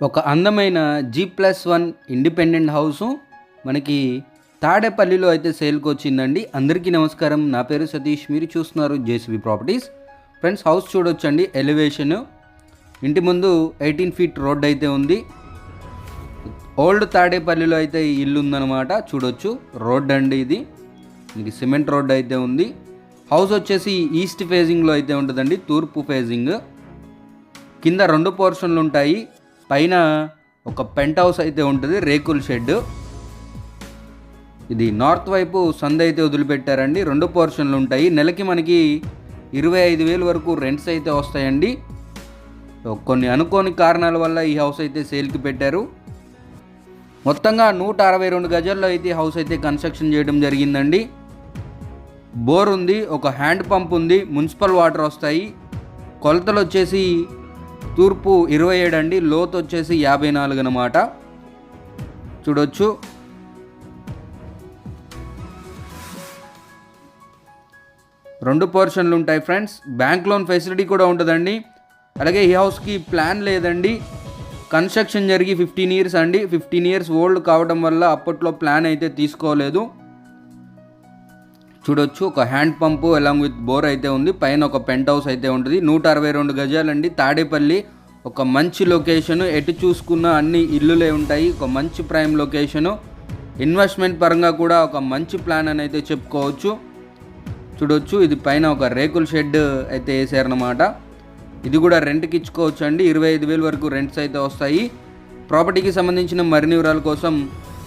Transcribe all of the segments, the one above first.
ఒక అందమైన G+1 independent house మనకి తాడేపల్లిలో అయితే సేల్కి వచ్చిందండి. అందరికీ నమస్కారం, నా పేరు సతీష్, మీరు చూస్తున్నారు జేసీబీ ప్రాపర్టీస్. ఫ్రెండ్స్, హౌస్ చూడొచ్చండి. ఎలివేషన్, ఇంటి ముందు 18 ఫీట్ రోడ్ అయితే ఉంది. ఓల్డ్ తాడేపల్లిలో అయితే ఈ ఇల్లు ఉందన్నమాట. చూడొచ్చు, రోడ్ అండి ఇది. ఇది సిమెంట్ రోడ్ అయితే ఉంది. హౌస్ వచ్చేసి ఈస్ట్ ఫేజింగ్లో అయితే ఉంటుందండి, తూర్పు ఫేజింగ్. కింద 2 పోర్షన్లు ఉంటాయి. పైన ఒక పెంట్ హౌస్ అయితే ఉంటుంది, రేకుల షెడ్. ఇది నార్త్ వైపు సంద అయితే వదిలిపెట్టారండి. 2 పోర్షన్లు ఉంటాయి. నెలకి మనకి 25,000 వరకు రెంట్స్ అయితే వస్తాయండి. కొన్ని అనుకోని కారణాల వల్ల ఈ హౌస్ అయితే సేల్కి పెట్టారు. మొత్తంగా 162 గజాల్లో అయితే హౌస్ అయితే కన్స్ట్రక్షన్ చేయడం జరిగిందండి. బోర్ ఉంది, ఒక హ్యాండ్ పంప్ ఉంది, మున్సిపల్ వాటర్ వస్తాయి. కొలతలు వచ్చేసి తూర్పు 27 అండి, లోతు వచ్చేసి 54 అన్నమాట. చూడొచ్చు, రెండు పోర్షన్లు ఉంటాయి ఫ్రెండ్స్. బ్యాంక్ లోన్ ఫెసిలిటీ కూడా ఉంటుందండి. అలాగే ఈ హౌస్కి ప్లాన్ లేదండి. కన్స్ట్రక్షన్ జరిగి 15 ఇయర్స్ అండి. 15 ఇయర్స్ ఓల్డ్ కావడం వల్ల అప్పట్లో ప్లాన్ అయితే తీసుకోలేదు. చూడొచ్చు, ఒక hand pump along with bore అయితే ఉంది. పైన ఒక పెంట్ హౌస్ అయితే ఉంటుంది. 162 గజాలండి. తాడేపల్లి ఒక మంచి లొకేషను. ఎటు చూసుకున్న అన్ని ఇల్లులే ఉంటాయి. ఒక మంచి ప్రైమ్ లొకేషను. ఇన్వెస్ట్మెంట్ పరంగా కూడా ఒక మంచి ప్లాన్ అని అయితే చెప్పుకోవచ్చు. చూడొచ్చు, ఇది పైన ఒక రేకుల షెడ్ అయితే వేసారనమాట. ఇది కూడా రెంట్కి ఇచ్చుకోవచ్చు అండి. 25,000 వరకు రెంట్స్ అయితే వస్తాయి. ప్రాపర్టీకి సంబంధించిన మరిన్ని వివరాల కోసం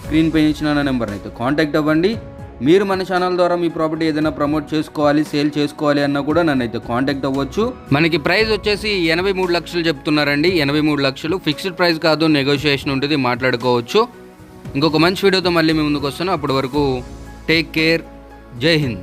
స్క్రీన్ పైన ఇచ్చిన నెంబర్ని అయితే కాంటాక్ట్ అవ్వండి. మీరు మన ఛానల్ ద్వారా మీ ప్రాపర్టీ ఏదైనా ప్రమోట్ చేసుకోవాలి, సేల్ చేసుకోవాలి అన్నా కూడా నన్ను అయితే కాంటాక్ట్ అవ్వచ్చు. మనకి ప్రైస్ వచ్చేసి 83 లక్షలు చెప్తున్నారండి. 83 లక్షలు ఫిక్స్డ్ ప్రైస్ కాదు, నెగోషియేషన్ ఉంటుంది, మాట్లాడుకోవచ్చు. ఇంకొక మంచి వీడియోతో మళ్ళీ మీ ముందుకు వస్తాను. అప్పటి వరకు టేక్ కేర్. జై హింద్.